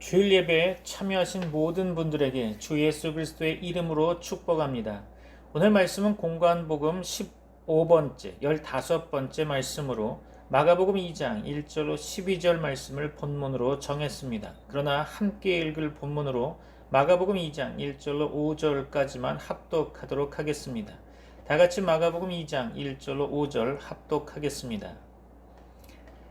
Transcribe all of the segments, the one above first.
주일 예배에 참여하신 모든 분들에게 주 예수 그리스도의 이름으로 축복합니다. 오늘 말씀은 공관복음 15번째, 15번째 말씀으로 마가복음 2장 1절로 12절 말씀을 본문으로 정했습니다. 그러나 함께 읽을 본문으로 마가복음 2장 1절로 5절까지만 합독하도록 하겠습니다. 다같이 마가복음 2장 1절로 5절 합독하겠습니다.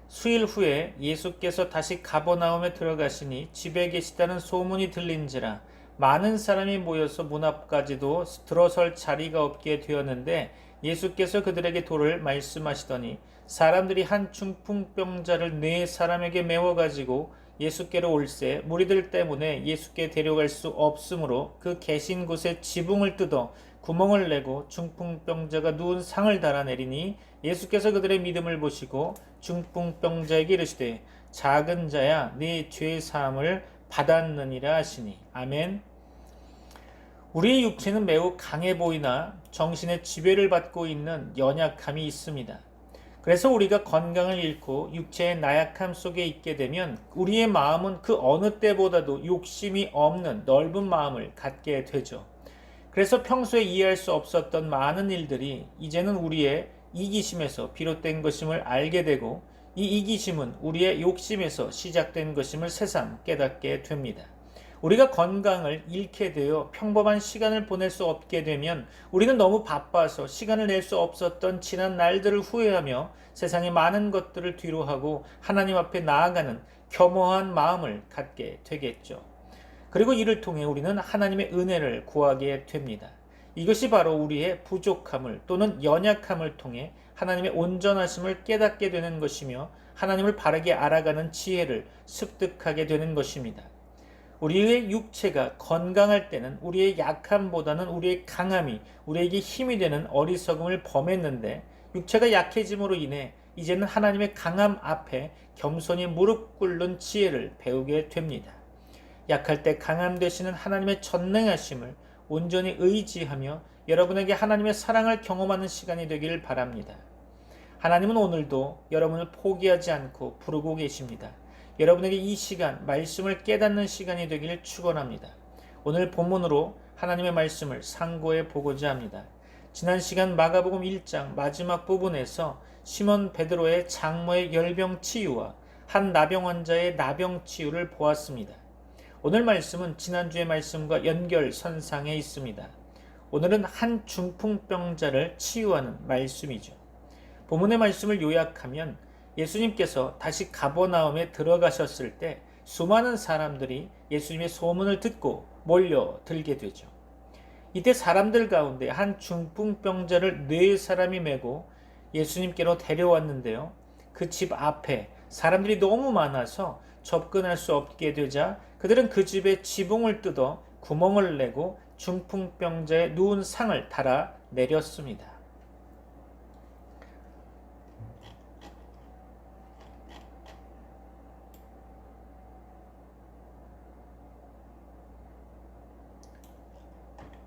수일 후에 예수께서 다시 가버나움에 들어가시니 집에 계시다는 소문이 들린지라 많은 사람이 모여서 문 앞까지도 들어설 자리가 없게 되었는데 예수께서 그들에게 도를 말씀하시더니 사람들이 한 중풍병자를 네 사람에게 메워 가지고 예수께로 올세 무리들 때문에 예수께 데려갈 수 없으므로 그 계신 곳에 지붕을 뜯어 구멍을 내고 중풍병자가 누운 상을 달아내리니 예수께서 그들의 믿음을 보시고 중풍병자에게 이르시되 작은 자야 네 죄 사함을 받았느니라 하시니 아멘. 우리의 육체는 매우 강해 보이나 정신의 지배를 받고 있는 연약함이 있습니다. 그래서 우리가 건강을 잃고 육체의 나약함 속에 있게 되면 우리의 마음은 그 어느 때보다도 욕심이 없는 넓은 마음을 갖게 되죠. 그래서 평소에 이해할 수 없었던 많은 일들이 이제는 우리의 이기심에서 비롯된 것임을 알게 되고 이 이기심은 우리의 욕심에서 시작된 것임을 새삼 깨닫게 됩니다. 우리가 건강을 잃게 되어 평범한 시간을 보낼 수 없게 되면 우리는 너무 바빠서 시간을 낼 수 없었던 지난 날들을 후회하며 세상의 많은 것들을 뒤로하고 하나님 앞에 나아가는 겸허한 마음을 갖게 되겠죠. 그리고 이를 통해 우리는 하나님의 은혜를 구하게 됩니다. 이것이 바로 우리의 부족함을 또는 연약함을 통해 하나님의 온전하심을 깨닫게 되는 것이며 하나님을 바르게 알아가는 지혜를 습득하게 되는 것입니다. 우리의 육체가 건강할 때는 우리의 약함보다는 우리의 강함이 우리에게 힘이 되는 어리석음을 범했는데 육체가 약해짐으로 인해 이제는 하나님의 강함 앞에 겸손히 무릎 꿇는 지혜를 배우게 됩니다. 약할 때 강함 되시는 하나님의 전능하심을 온전히 의지하며 여러분에게 하나님의 사랑을 경험하는 시간이 되길 바랍니다. 하나님은 오늘도 여러분을 포기하지 않고 부르고 계십니다. 여러분에게 이 시간 말씀을 깨닫는 시간이 되기를 축원합니다. 오늘 본문으로 하나님의 말씀을 상고해 보고자 합니다. 지난 시간 마가복음 1장 마지막 부분에서 시몬 베드로의 장모의 열병 치유와 한 나병 환자의 나병 치유를 보았습니다. 오늘 말씀은 지난주의 말씀과 연결선상에 있습니다. 오늘은 한 중풍병자를 치유하는 말씀이죠. 본문의 말씀을 요약하면 예수님께서 다시 가버나움에 들어가셨을 때 수많은 사람들이 예수님의 소문을 듣고 몰려들게 되죠. 이때 사람들 가운데 한 중풍병자를 네 사람이 메고 예수님께로 데려왔는데요. 그 집 앞에 사람들이 너무 많아서 접근할 수 없게 되자 그들은 그 집에 지붕을 뜯어 구멍을 내고 중풍병자의 누운 상을 달아 내렸습니다.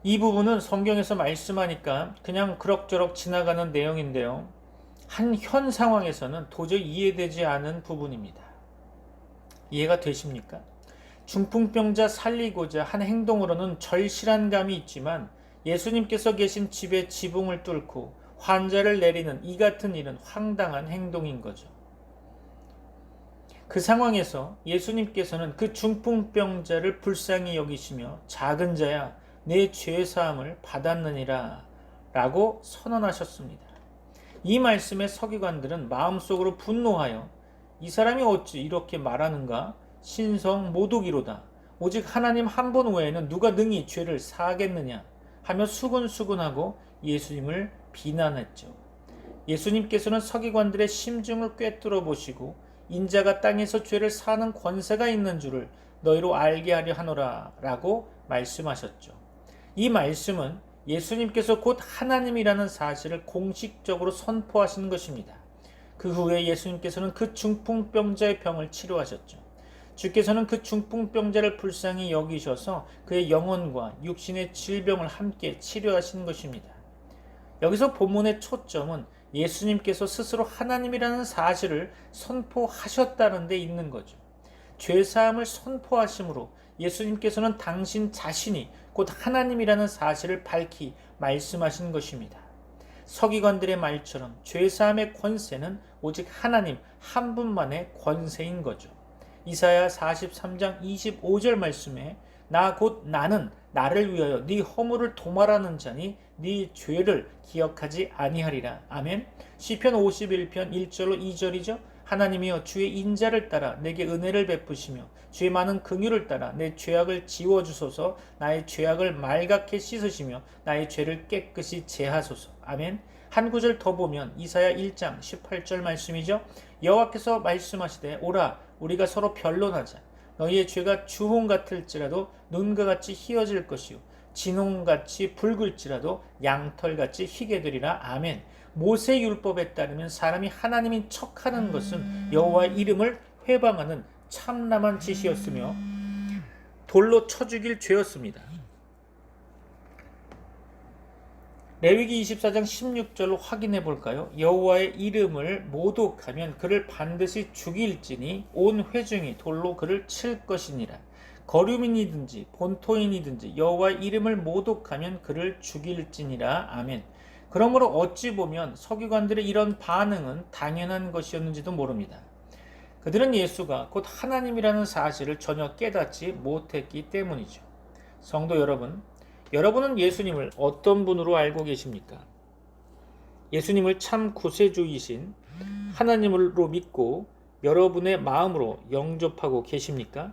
이 부분은 성경에서 말씀하니까 그냥 그럭저럭 지나가는 내용인데요. 한 현 상황에서는 도저히 이해되지 않은 부분입니다. 이해가 되십니까? 중풍병자 살리고자 한 행동으로는 절실한 감이 있지만 예수님께서 계신 집의 지붕을 뚫고 환자를 내리는 이 같은 일은 황당한 행동인 거죠. 그 상황에서 예수님께서는 그 중풍병자를 불쌍히 여기시며 작은 자야 내 죄사함을 받았느니라 라고 선언하셨습니다. 이 말씀에 서기관들은 마음속으로 분노하여 이 사람이 어찌 이렇게 말하는가? 신성 모독이로다. 오직 하나님 한 분 외에는 누가 능히 죄를 사하겠느냐 하며 수군수군하고 예수님을 비난했죠. 예수님께서는 서기관들의 심중을 꿰뚫어 보시고 인자가 땅에서 죄를 사하는 권세가 있는 줄을 너희로 알게 하려 하노라 라고 말씀하셨죠. 이 말씀은 예수님께서 곧 하나님이라는 사실을 공식적으로 선포하신 것입니다. 그 후에 예수님께서는 그 중풍병자의 병을 치료하셨죠. 주께서는 그 중풍병자를 불쌍히 여기셔서 그의 영혼과 육신의 질병을 함께 치료하신 것입니다. 여기서 본문의 초점은 예수님께서 스스로 하나님이라는 사실을 선포하셨다는 데 있는 거죠. 죄사함을 선포하심으로 예수님께서는 당신 자신이 곧 하나님이라는 사실을 밝히 말씀하신 것입니다. 서기관들의 말처럼 죄사함의 권세는 오직 하나님 한 분만의 권세인 거죠. 이사야 43장 25절 말씀에 나 곧 나는 나를 위하여 네 허물을 도말하는 자니 네 죄를 기억하지 아니하리라. 아멘. 시편 51편 1절로 2절이죠. 하나님이여 주의 인자를 따라 내게 은혜를 베푸시며 주의 많은 긍휼을 따라 내 죄악을 지워주소서. 나의 죄악을 말갛게 씻으시며 나의 죄를 깨끗이 제하소서. 아멘. 한 구절 더 보면 이사야 1장 18절 말씀이죠. 여호와께서 말씀하시되 오라 우리가 서로 변론하자. 너희의 죄가 주홍 같을지라도 눈과 같이 희어질 것이요 진홍같이 붉을지라도 양털같이 희게 되리라. 아멘. 모세 율법에 따르면 사람이 하나님인 척하는 것은 여호와의 이름을 회방하는 참남한 짓이었으며 돌로 쳐 죽일 죄였습니다. 레위기 24장 16절로 확인해 볼까요? 여호와의 이름을 모독하면 그를 반드시 죽일지니 온 회중이 돌로 그를 칠 것이니라. 거류민이든지 본토인이든지 여호와의 이름을 모독하면 그를 죽일지니라. 아멘. 그러므로 어찌 보면 서기관들의 이런 반응은 당연한 것이었는지도 모릅니다. 그들은 예수가 곧 하나님이라는 사실을 전혀 깨닫지 못했기 때문이죠. 성도 여러분, 여러분은 예수님을 어떤 분으로 알고 계십니까? 예수님을 참 구세주이신 하나님으로 믿고 여러분의 마음으로 영접하고 계십니까?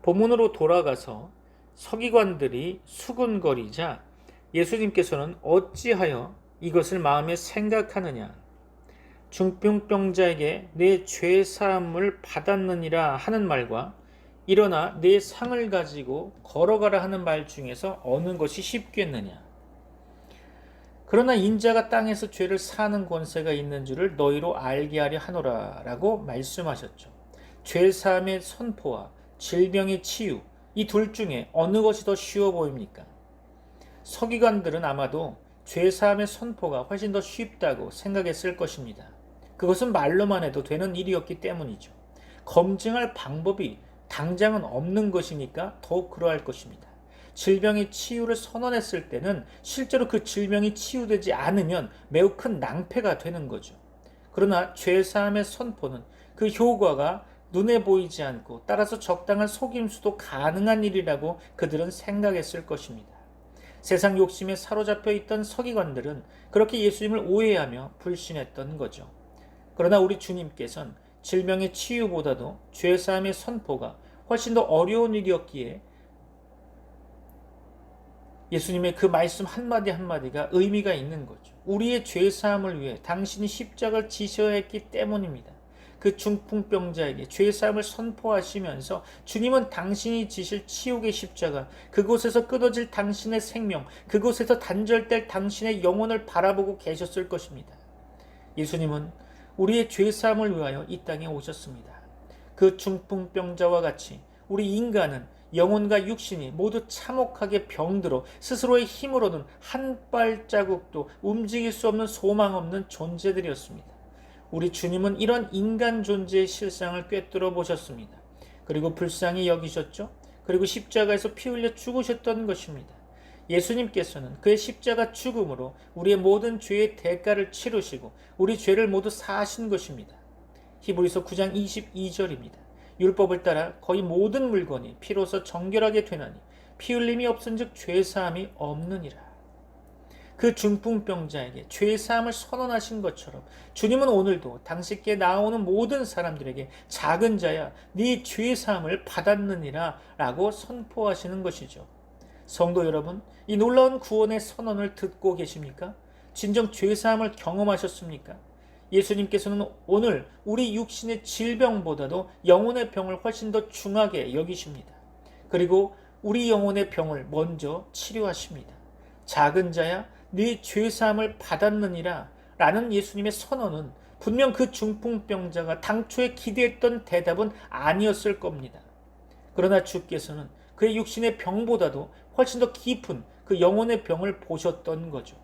본문으로 돌아가서 서기관들이 수군거리자 예수님께서는 어찌하여 이것을 마음에 생각하느냐? 중풍병자에게 내 죄 사함을 받았느니라 하는 말과 일어나 내 상을 가지고 걸어가라 하는 말 중에서 어느 것이 쉽겠느냐? 그러나 인자가 땅에서 죄를 사하는 권세가 있는 줄을 너희로 알게 하려 하노라 라고 말씀하셨죠. 죄 사함의 선포와 질병의 치유, 이 둘 중에 어느 것이 더 쉬워 보입니까? 서기관들은 아마도 죄 사함의 선포가 훨씬 더 쉽다고 생각했을 것입니다. 그것은 말로만 해도 되는 일이었기 때문이죠. 검증할 방법이 당장은 없는 것이니까 더욱 그러할 것입니다. 질병의 치유를 선언했을 때는 실제로 그 질병이 치유되지 않으면 매우 큰 낭패가 되는 거죠. 그러나 죄사함의 선포는 그 효과가 눈에 보이지 않고 따라서 적당한 속임수도 가능한 일이라고 그들은 생각했을 것입니다. 세상 욕심에 사로잡혀 있던 서기관들은 그렇게 예수님을 오해하며 불신했던 거죠. 그러나 우리 주님께서는 질병의 치유보다도 죄사함의 선포가 훨씬 더 어려운 일이었기에 예수님의 그 말씀 한마디 한마디가 의미가 있는 거죠. 우리의 죄사함을 위해 당신이 십자가를 지셔야 했기 때문입니다. 그 중풍병자에게 죄사함을 선포하시면서 주님은 당신이 지실 치욕의 십자가, 그곳에서 끊어질 당신의 생명, 그곳에서 단절될 당신의 영혼을 바라보고 계셨을 것입니다. 예수님은 우리의 죄사함을 위하여 이 땅에 오셨습니다. 그 중풍병자와 같이 우리 인간은 영혼과 육신이 모두 참혹하게 병들어 스스로의 힘으로는 한 발자국도 움직일 수 없는 소망 없는 존재들이었습니다. 우리 주님은 이런 인간 존재의 실상을 꿰뚫어 보셨습니다. 그리고 불쌍히 여기셨죠. 그리고 십자가에서 피 흘려 죽으셨던 것입니다. 예수님께서는 그의 십자가 죽음으로 우리의 모든 죄의 대가를 치르시고 우리 죄를 모두 사하신 것입니다. 히브리서 9장 22절입니다. 율법을 따라 거의 모든 물건이 피로서 정결하게 되나니 피 흘림이 없은즉 죄사함이 없느니라. 그 중풍병자에게 죄사함을 선언하신 것처럼 주님은 오늘도 당신께 나오는 모든 사람들에게 작은 자야 네 죄사함을 받았느니라 라고 선포하시는 것이죠. 성도 여러분, 이 놀라운 구원의 선언을 듣고 계십니까? 진정 죄사함을 경험하셨습니까? 예수님께서는 오늘 우리 육신의 질병보다도 영혼의 병을 훨씬 더 중하게 여기십니다. 그리고 우리 영혼의 병을 먼저 치료하십니다. 작은 자야 네 죄사함을 받았느니라 라는 예수님의 선언은 분명 그 중풍병자가 당초에 기대했던 대답은 아니었을 겁니다. 그러나 주께서는 그의 육신의 병보다도 훨씬 더 깊은 그 영혼의 병을 보셨던 거죠.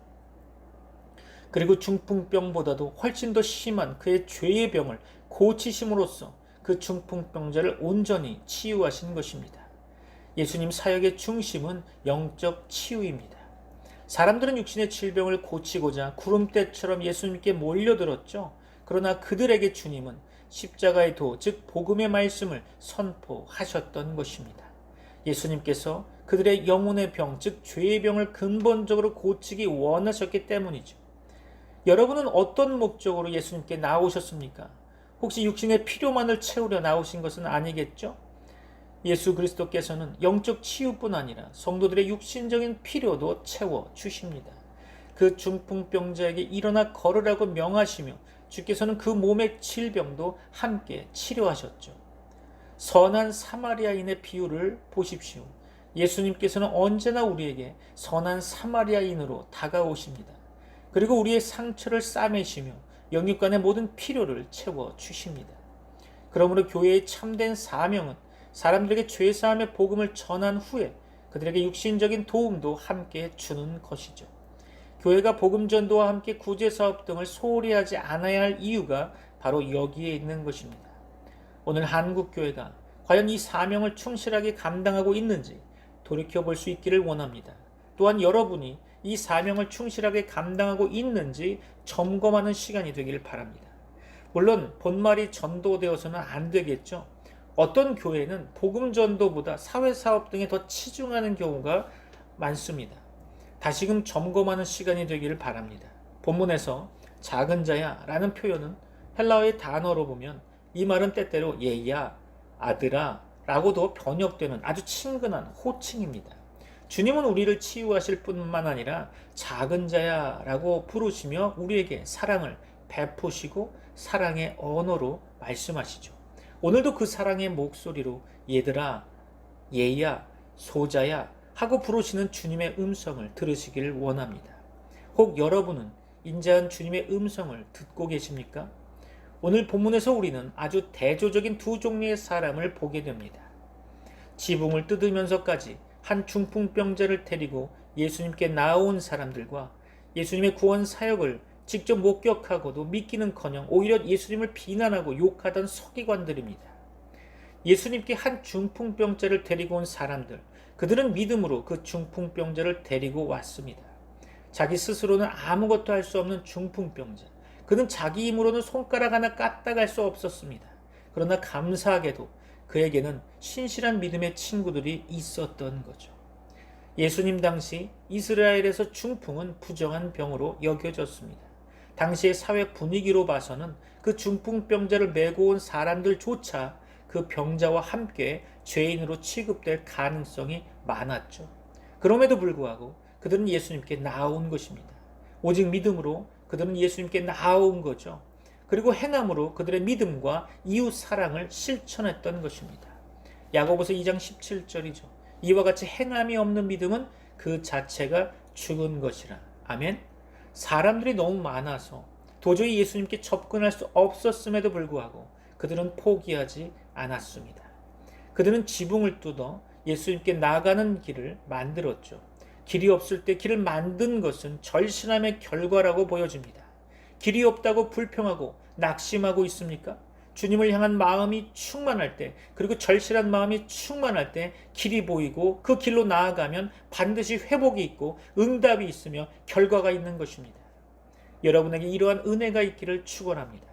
그리고 중풍병보다도 훨씬 더 심한 그의 죄의 병을 고치심으로써 그 중풍병자를 온전히 치유하신 것입니다. 예수님 사역의 중심은 영적 치유입니다. 사람들은 육신의 질병을 고치고자 구름대처럼 예수님께 몰려들었죠. 그러나 그들에게 주님은 십자가의 도, 즉 복음의 말씀을 선포하셨던 것입니다. 예수님께서 그들의 영혼의 병, 즉 죄의 병을 근본적으로 고치기 원하셨기 때문이죠. 여러분은 어떤 목적으로 예수님께 나오셨습니까? 혹시 육신의 필요만을 채우려 나오신 것은 아니겠죠? 예수 그리스도께서는 영적 치유뿐 아니라 성도들의 육신적인 필요도 채워 주십니다. 그 중풍병자에게 일어나 걸으라고 명하시며 주께서는 그 몸의 질병도 함께 치료하셨죠. 선한 사마리아인의 비유를 보십시오. 예수님께서는 언제나 우리에게 선한 사마리아인으로 다가오십니다. 그리고 우리의 상처를 싸매시며 영육간의 모든 필요를 채워 주십니다. 그러므로 교회의 참된 사명은 사람들에게 죄사함의 복음을 전한 후에 그들에게 육신적인 도움도 함께 주는 것이죠. 교회가 복음 전도와 함께 구제 사업 등을 소홀히 하지 않아야 할 이유가 바로 여기에 있는 것입니다. 오늘 한국 교회가 과연 이 사명을 충실하게 감당하고 있는지 돌이켜볼 수 있기를 원합니다. 또한 여러분이 이 사명을 충실하게 감당하고 있는지 점검하는 시간이 되길 바랍니다. 물론 본말이 전도되어서는 안 되겠죠. 어떤 교회는 복음 전도보다 사회사업 등에 더 치중하는 경우가 많습니다. 다시금 점검하는 시간이 되기를 바랍니다. 본문에서 작은 자야 라는 표현은 헬라어의 단어로 보면 이 말은 때때로 얘야, 아들아 라고도 번역되는 아주 친근한 호칭입니다. 주님은 우리를 치유하실 뿐만 아니라 작은 자야 라고 부르시며 우리에게 사랑을 베푸시고 사랑의 언어로 말씀하시죠. 오늘도 그 사랑의 목소리로 얘들아, 얘야, 소자야 하고 부르시는 주님의 음성을 들으시기를 원합니다. 혹 여러분은 인자한 주님의 음성을 듣고 계십니까? 오늘 본문에서 우리는 아주 대조적인 두 종류의 사람을 보게 됩니다. 지붕을 뜯으면서까지 한 중풍병자를 데리고 예수님께 나온 사람들과 예수님의 구원 사역을 직접 목격하고도 믿기는커녕 오히려 예수님을 비난하고 욕하던 서기관들입니다. 예수님께 한 중풍병자를 데리고 온 사람들, 그들은 믿음으로 그 중풍병자를 데리고 왔습니다. 자기 스스로는 아무것도 할 수 없는 중풍병자, 그는 자기 힘으로는 손가락 하나 까딱할 수 없었습니다. 그러나 감사하게도 그에게는 신실한 믿음의 친구들이 있었던 거죠. 예수님 당시 이스라엘에서 중풍은 부정한 병으로 여겨졌습니다. 당시의 사회 분위기로 봐서는 그 중풍병자를 메고 온 사람들조차 그 병자와 함께 죄인으로 취급될 가능성이 많았죠. 그럼에도 불구하고 그들은 예수님께 나온 것입니다. 오직 믿음으로 그들은 예수님께 나온 거죠. 그리고 행함으로 그들의 믿음과 이웃 사랑을 실천했던 것입니다. 야고보서 2장 17절이죠. 이와 같이 행함이 없는 믿음은 그 자체가 죽은 것이라. 아멘. 사람들이 너무 많아서 도저히 예수님께 접근할 수 없었음에도 불구하고 그들은 포기하지 않았습니다. 그들은 지붕을 뚫어 예수님께 나가는 길을 만들었죠. 길이 없을 때 길을 만든 것은 절실함의 결과라고 보여집니다. 길이 없다고 불평하고 낙심하고 있습니까? 주님을 향한 마음이 충만할 때, 그리고 절실한 마음이 충만할 때 길이 보이고 그 길로 나아가면 반드시 회복이 있고 응답이 있으며 결과가 있는 것입니다. 여러분에게 이러한 은혜가 있기를 축원합니다.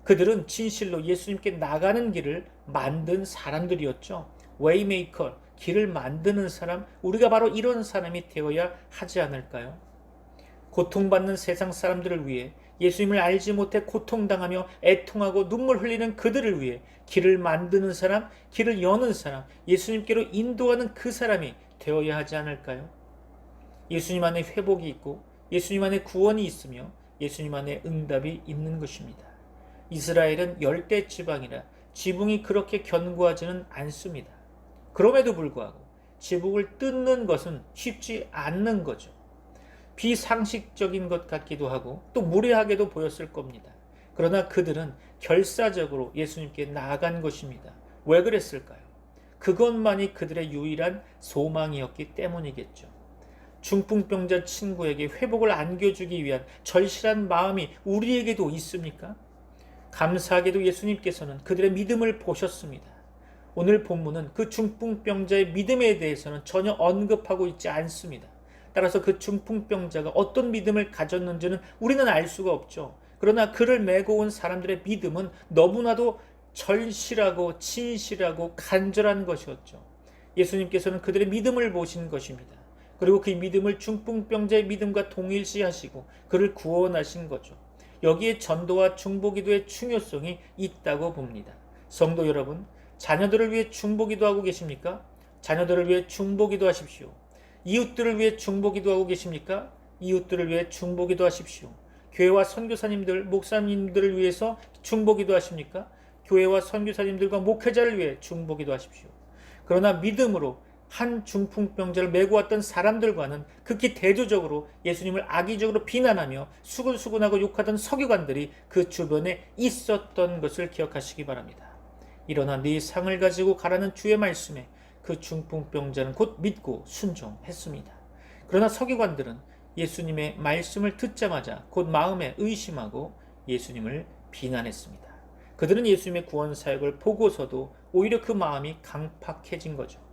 그들은 진실로 예수님께 나가는 길을 만든 사람들이었죠. 웨이메이커, 길을 만드는 사람, 우리가 바로 이런 사람이 되어야 하지 않을까요? 고통받는 세상 사람들을 위해, 예수님을 알지 못해 고통당하며 애통하고 눈물 흘리는 그들을 위해 길을 만드는 사람, 길을 여는 사람, 예수님께로 인도하는 그 사람이 되어야 하지 않을까요? 예수님 안에 회복이 있고 예수님 안에 구원이 있으며 예수님 안에 응답이 있는 것입니다. 이스라엘은 열대 지방이라 지붕이 그렇게 견고하지는 않습니다. 그럼에도 불구하고 지붕을 뜯는 것은 쉽지 않는 거죠. 비상식적인 것 같기도 하고 또 무례하게도 보였을 겁니다. 그러나 그들은 결사적으로 예수님께 나아간 것입니다. 왜 그랬을까요? 그것만이 그들의 유일한 소망이었기 때문이겠죠. 중풍병자 친구에게 회복을 안겨주기 위한 절실한 마음이 우리에게도 있습니까? 감사하게도 예수님께서는 그들의 믿음을 보셨습니다. 오늘 본문은 그 중풍병자의 믿음에 대해서는 전혀 언급하고 있지 않습니다. 따라서 그 중풍병자가 어떤 믿음을 가졌는지는 우리는 알 수가 없죠. 그러나 그를 메고 온 사람들의 믿음은 너무나도 절실하고 진실하고 간절한 것이었죠. 예수님께서는 그들의 믿음을 보신 것입니다. 그리고 그 믿음을 중풍병자의 믿음과 동일시하시고 그를 구원하신 거죠. 여기에 전도와 중보기도의 중요성이 있다고 봅니다. 성도 여러분, 자녀들을 위해 중보기도 하고 계십니까? 자녀들을 위해 중보기도 하십시오. 이웃들을 위해 중보기도 하고 계십니까? 이웃들을 위해 중보기도 하십시오. 교회와 선교사님들, 목사님들을 위해서 중보기도 하십니까? 교회와 선교사님들과 목회자를 위해 중보기도 하십시오. 그러나 믿음으로 한 중풍병자를 메고 왔던 사람들과는 극히 대조적으로 예수님을 악의적으로 비난하며 수근수근하고 욕하던 서기관들이 그 주변에 있었던 것을 기억하시기 바랍니다. 일어나 네 상을 가지고 가라는 주의 말씀에 그 중풍병자는 곧 믿고 순종했습니다. 그러나 서기관들은 예수님의 말씀을 듣자마자 곧 마음에 의심하고 예수님을 비난했습니다. 그들은 예수님의 구원 사역을 보고서도 오히려 그 마음이 강팍해진 거죠.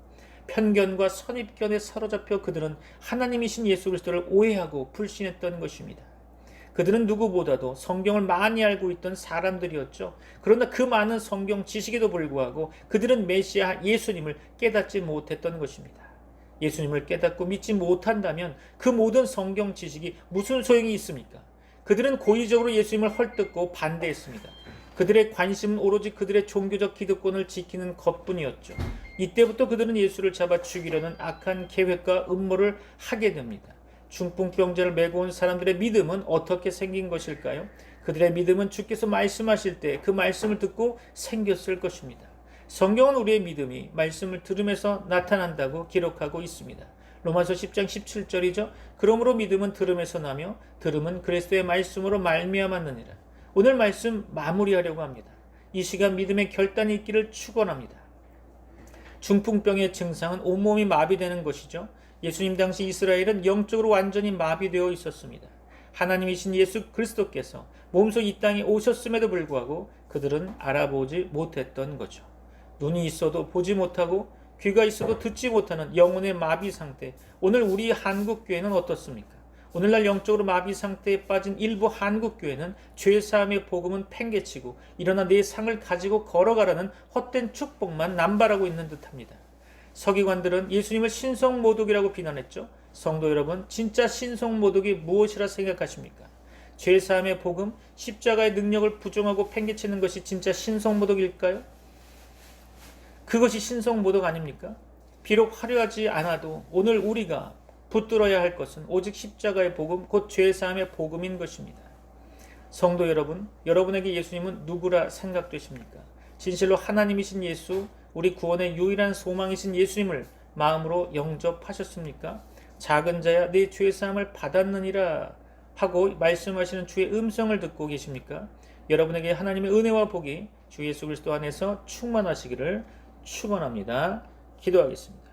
편견과 선입견에 사로잡혀 그들은 하나님이신 예수 그리스도를 오해하고 불신했던 것입니다. 그들은 누구보다도 성경을 많이 알고 있던 사람들이었죠. 그러나 그 많은 성경 지식에도 불구하고 그들은 메시아 예수님을 깨닫지 못했던 것입니다. 예수님을 깨닫고 믿지 못한다면 그 모든 성경 지식이 무슨 소용이 있습니까? 그들은 고의적으로 예수님을 헐뜯고 반대했습니다. 그들의 관심은 오로지 그들의 종교적 기득권을 지키는 것뿐이었죠. 이때부터 그들은 예수를 잡아 죽이려는 악한 계획과 음모를 하게 됩니다. 중풍병자를 메고 온 사람들의 믿음은 어떻게 생긴 것일까요? 그들의 믿음은 주께서 말씀하실 때 그 말씀을 듣고 생겼을 것입니다. 성경은 우리의 믿음이 말씀을 들음에서 나타난다고 기록하고 있습니다. 로마서 10장 17절이죠. 그러므로 믿음은 들음에서 나며 들음은 그리스도의 말씀으로 말미암았느니라. 오늘 말씀 마무리하려고 합니다. 이 시간 믿음의 결단이 있기를 축원합니다. 중풍병의 증상은 온몸이 마비되는 것이죠. 예수님 당시 이스라엘은 영적으로 완전히 마비되어 있었습니다. 하나님이신 예수 그리스도께서 몸소 이 땅에 오셨음에도 불구하고 그들은 알아보지 못했던 거죠. 눈이 있어도 보지 못하고 귀가 있어도 듣지 못하는 영혼의 마비 상태. 오늘 우리 한국교회는 어떻습니까? 오늘날 영적으로 마비 상태에 빠진 일부 한국교회는 죄사함의 복음은 팽개치고 일어나 내 상을 가지고 걸어가라는 헛된 축복만 남발하고 있는 듯합니다. 서기관들은 예수님을 신성모독이라고 비난했죠. 성도 여러분, 진짜 신성모독이 무엇이라 생각하십니까? 죄사함의 복음, 십자가의 능력을 부정하고 팽개치는 것이 진짜 신성모독일까요? 그것이 신성모독 아닙니까? 비록 화려하지 않아도 오늘 우리가 붙들어야 할 것은 오직 십자가의 복음, 곧 죄사함의 복음인 것입니다. 성도 여러분, 여러분에게 예수님은 누구라 생각되십니까? 진실로 하나님이신 예수, 우리 구원의 유일한 소망이신 예수님을 마음으로 영접하셨습니까? 작은 자야 내 죄사함을 받았느니라 하고 말씀하시는 주의 음성을 듣고 계십니까? 여러분에게 하나님의 은혜와 복이 주 예수 그리스도 안에서 충만하시기를 축원합니다. 기도하겠습니다.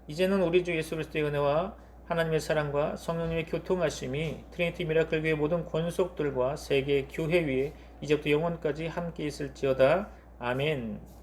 이제는 우리 주 예수 그리스도의 은혜와 하나님의 사랑과 성령님의 교통하심이 트리니티 미라클 교회 모든 권속들과 세계 교회 위에 이제부터 영원까지 함께 있을지어다. 아멘.